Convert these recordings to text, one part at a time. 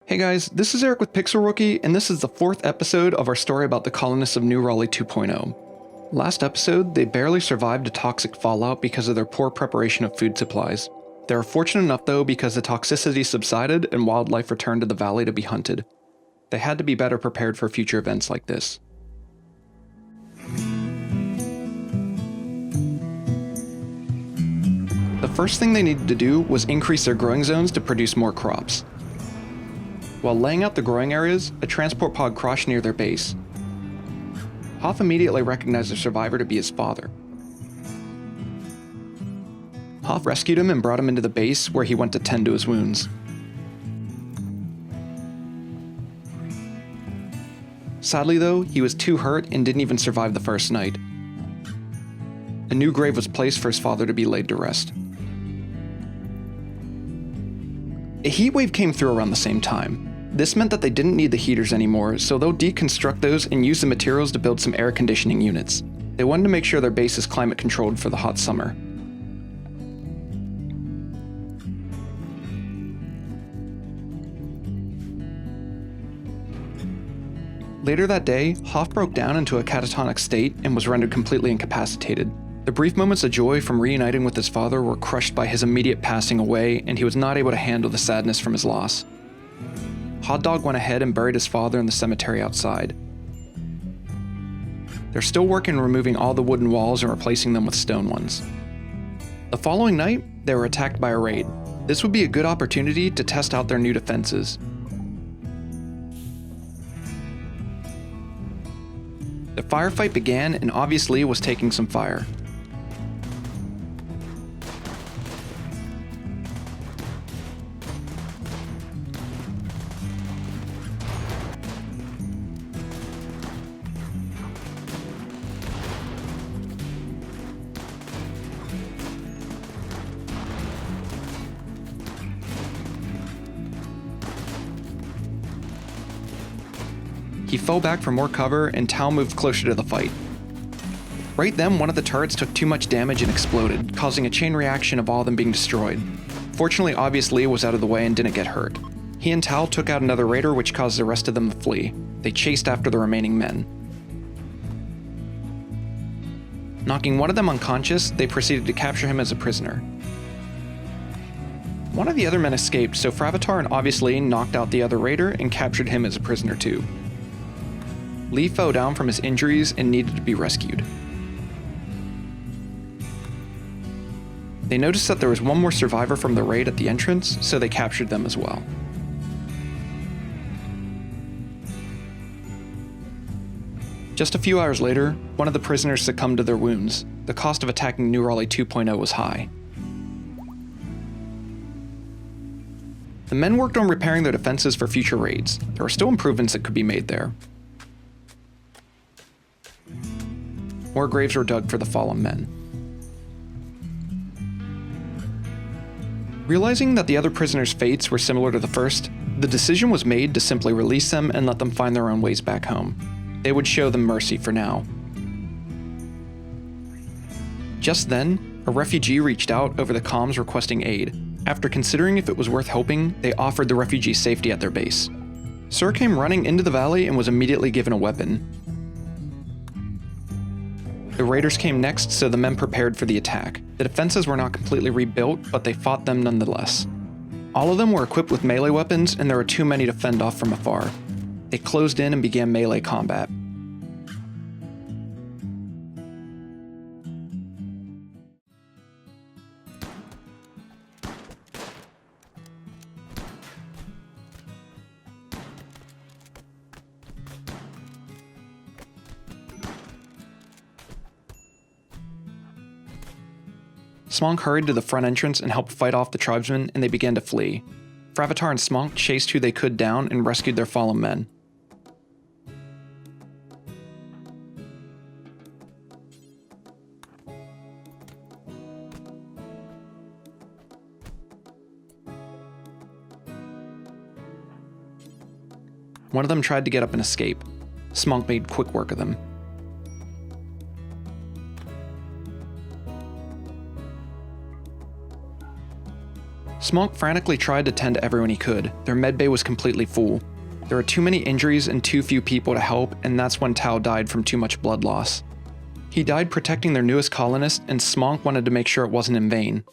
Hey guys, this is Eric with Pixel Rookie, and this is the 4th episode of our story about the colonists of New Raleigh 2.0. Last episode, they barely survived a toxic fallout because of their poor preparation of food supplies. They were fortunate enough though because the toxicity subsided and wildlife returned to the valley to be hunted. They had to be better prepared for future events like this. The first thing they needed to do was increase their growing zones to produce more crops. While laying out the growing areas, a transport pod crashed near their base. Hoff immediately recognized the survivor to be his father. Hoff rescued him and brought him into the base where he went to tend to his wounds. Sadly though, he was too hurt and didn't even survive the first night. A new grave was placed for his father to be laid to rest. A heat wave came through around the same time. This meant that they didn't need the heaters anymore, so they'll deconstruct those and use the materials to build some air conditioning units. They wanted to make sure their base is climate controlled for the hot summer. Later that day, Hoff broke down into a catatonic state and was rendered completely incapacitated. The brief moments of joy from reuniting with his father were crushed by his immediate passing away, and he was not able to handle the sadness from his loss. Hot Dog went ahead and buried his father in the cemetery outside. They're still working on removing all the wooden walls and replacing them with stone ones. The following night, they were attacked by a raid. This would be a good opportunity to test out their new defenses. The firefight began and obviously was taking some fire. He fell back for more cover, and Tao moved closer to the fight. Right then, one of the turrets took too much damage and exploded, causing a chain reaction of all of them being destroyed. Fortunately, obviously was out of the way and didn't get hurt. He and Tao took out another raider, which caused the rest of them to flee. They chased after the remaining men. Knocking one of them unconscious, they proceeded to capture him as a prisoner. One of the other men escaped, so Fravatar obviously knocked out the other raider and captured him as a prisoner too. Lee fell down from his injuries and needed to be rescued. They noticed that there was one more survivor from the raid at the entrance, so they captured them as well. Just a few hours later, one of the prisoners succumbed to their wounds. The cost of attacking New Raleigh 2.0 was high. The men worked on repairing their defenses for future raids. There were still improvements that could be made there. More graves were dug for the fallen men. Realizing that the other prisoners' fates were similar to the first, the decision was made to simply release them and let them find their own ways back home. They would show them mercy for now. Just then, a refugee reached out over the comms requesting aid. After considering if it was worth helping, they offered the refugee safety at their base. Sir came running into the valley and was immediately given a weapon. The raiders came next, so the men prepared for the attack. The defenses were not completely rebuilt, but they fought them nonetheless. All of them were equipped with melee weapons, and there were too many to fend off from afar. They closed in and began melee combat. Smonk hurried to the front entrance and helped fight off the tribesmen, and they began to flee. Fravatar and Smonk chased who they could down and rescued their fallen men. One of them tried to get up and escape. Smonk made quick work of them. Smonk frantically tried to tend to everyone he could. Their medbay was completely full. There were too many injuries and too few people to help, and that's when Tao died from too much blood loss. He died protecting their newest colonist, and Smonk wanted to make sure it wasn't in vain.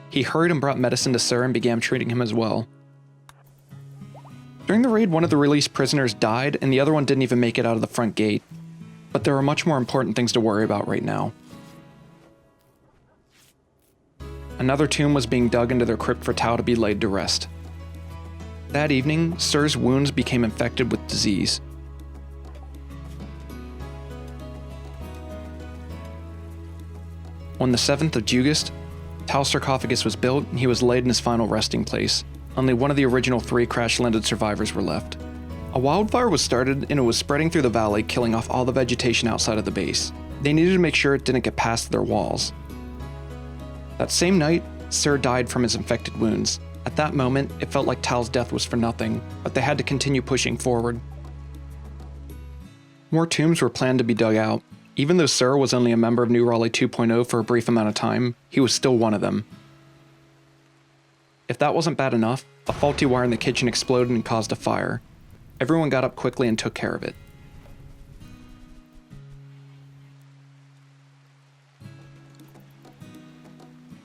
He hurried and brought medicine to Sir and began treating him as well. During the raid, one of the released prisoners died, and the other one didn't even make it out of the front gate. But there were much more important things to worry about right now. Another tomb was being dug into their crypt for Tao to be laid to rest. That evening, Sir's wounds became infected with disease. On the 7th of August, Tao's sarcophagus was built and he was laid in his final resting place. Only one of the original 3 crash-landed survivors were left. A wildfire was started and it was spreading through the valley, killing off all the vegetation outside of the base. They needed to make sure it didn't get past their walls. That same night, Sir died from his infected wounds. At that moment, it felt like Tao's death was for nothing, but they had to continue pushing forward. More tombs were planned to be dug out. Even though Sir was only a member of New Raleigh 2.0 for a brief amount of time, he was still one of them. If that wasn't bad enough, a faulty wire in the kitchen exploded and caused a fire. Everyone got up quickly and took care of it.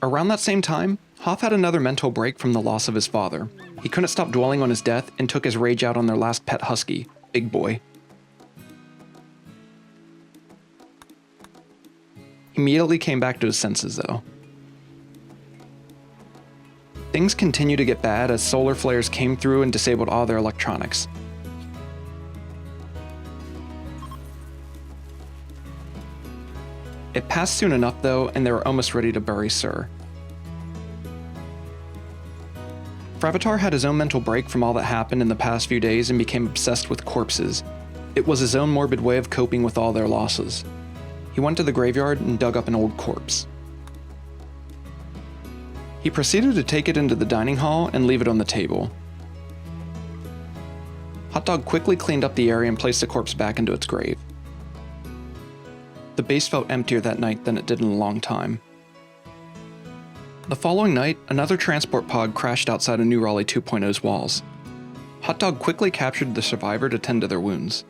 Around that same time, Hoff had another mental break from the loss of his father. He couldn't stop dwelling on his death and took his rage out on their last pet husky, Big Boy. He immediately came back to his senses, though. Things continued to get bad as solar flares came through and disabled all their electronics. It passed soon enough though, and they were almost ready to bury Sir. Fravatar had his own mental break from all that happened in the past few days and became obsessed with corpses. It was his own morbid way of coping with all their losses. He went to the graveyard and dug up an old corpse. He proceeded to take it into the dining hall and leave it on the table. Hot Dog quickly cleaned up the area and placed the corpse back into its grave. The base felt emptier that night than it did in a long time. The following night, another transport pod crashed outside of New Raleigh 2.0's walls. Hot Dog quickly captured the survivor to tend to their wounds.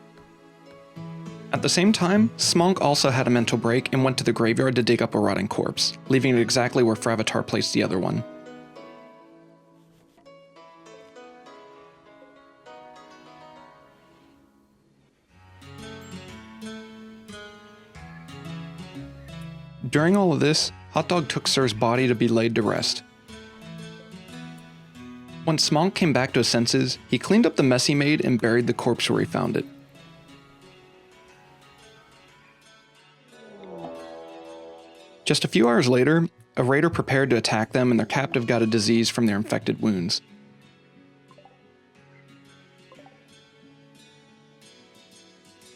At the same time, Smonk also had a mental break and went to the graveyard to dig up a rotting corpse, leaving it exactly where Fravatar placed the other one. During all of this, Hot Dog took Sir's body to be laid to rest. Once Smonk came back to his senses, he cleaned up the mess he made and buried the corpse where he found it. Just a few hours later, a raider prepared to attack them and their captive got a disease from their infected wounds.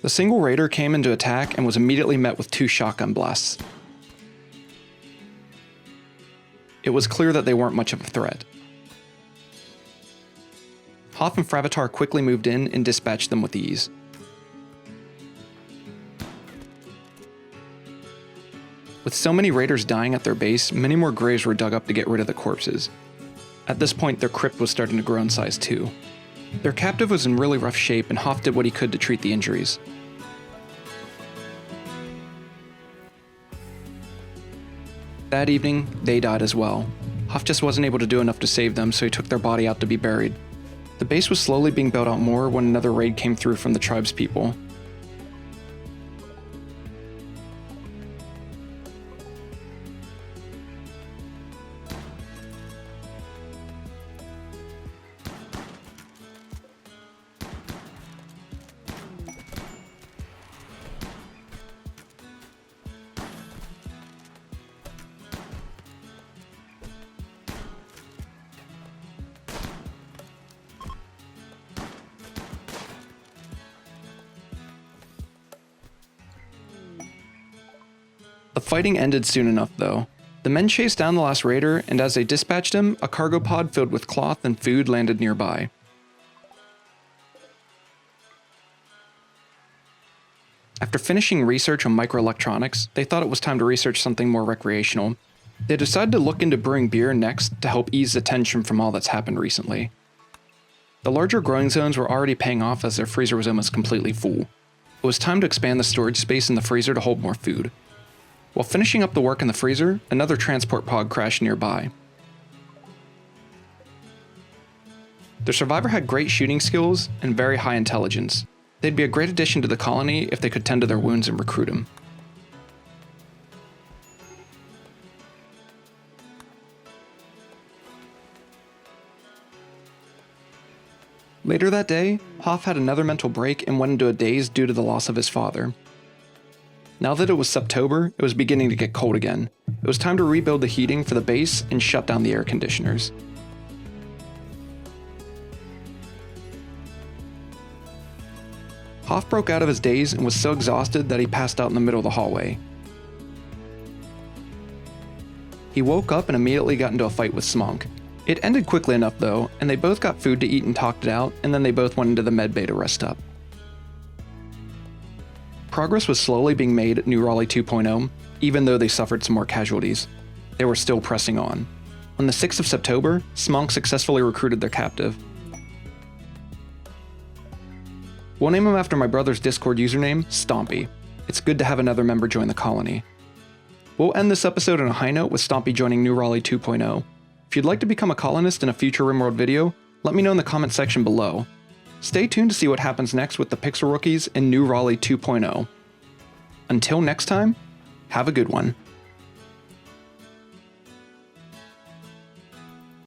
The single raider came in to attack and was immediately met with 2 shotgun blasts. It was clear that they weren't much of a threat. Hoff and Fravatar quickly moved in and dispatched them with ease. With so many raiders dying at their base, many more graves were dug up to get rid of the corpses. At this point, their crypt was starting to grow in size too. Their captive was in really rough shape and Hoff did what he could to treat the injuries. That evening, they died as well. Hoff just wasn't able to do enough to save them, so he took their body out to be buried. The base was slowly being built out more when another raid came through from the tribespeople. The fighting ended soon enough though. The men chased down the last raider, and as they dispatched him, a cargo pod filled with cloth and food landed nearby. After finishing research on microelectronics, they thought it was time to research something more recreational. They decided to look into brewing beer next to help ease the tension from all that's happened recently. The larger growing zones were already paying off as their freezer was almost completely full. It was time to expand the storage space in the freezer to hold more food. While finishing up the work in the freezer, another transport pod crashed nearby. The survivor had great shooting skills and very high intelligence. They'd be a great addition to the colony if they could tend to their wounds and recruit him. Later that day, Hoff had another mental break and went into a daze due to the loss of his father. Now that it was September, it was beginning to get cold again. It was time to rebuild the heating for the base and shut down the air conditioners. Hoff broke out of his daze and was so exhausted that he passed out in the middle of the hallway. He woke up and immediately got into a fight with Smonk. It ended quickly enough though, and they both got food to eat and talked it out, and then they both went into the medbay to rest up. Progress was slowly being made at New Raleigh 2.0, even though they suffered some more casualties. They were still pressing on. On the 6th of September, Smonk successfully recruited their captive. We'll name him after my brother's Discord username, Stompy. It's good to have another member join the colony. We'll end this episode on a high note with Stompy joining New Raleigh 2.0. If you'd like to become a colonist in a future Rimworld video, let me know in the comment section below. Stay tuned to see what happens next with the Pixel Rookies in New Raleigh 2.0. Until next time, have a good one.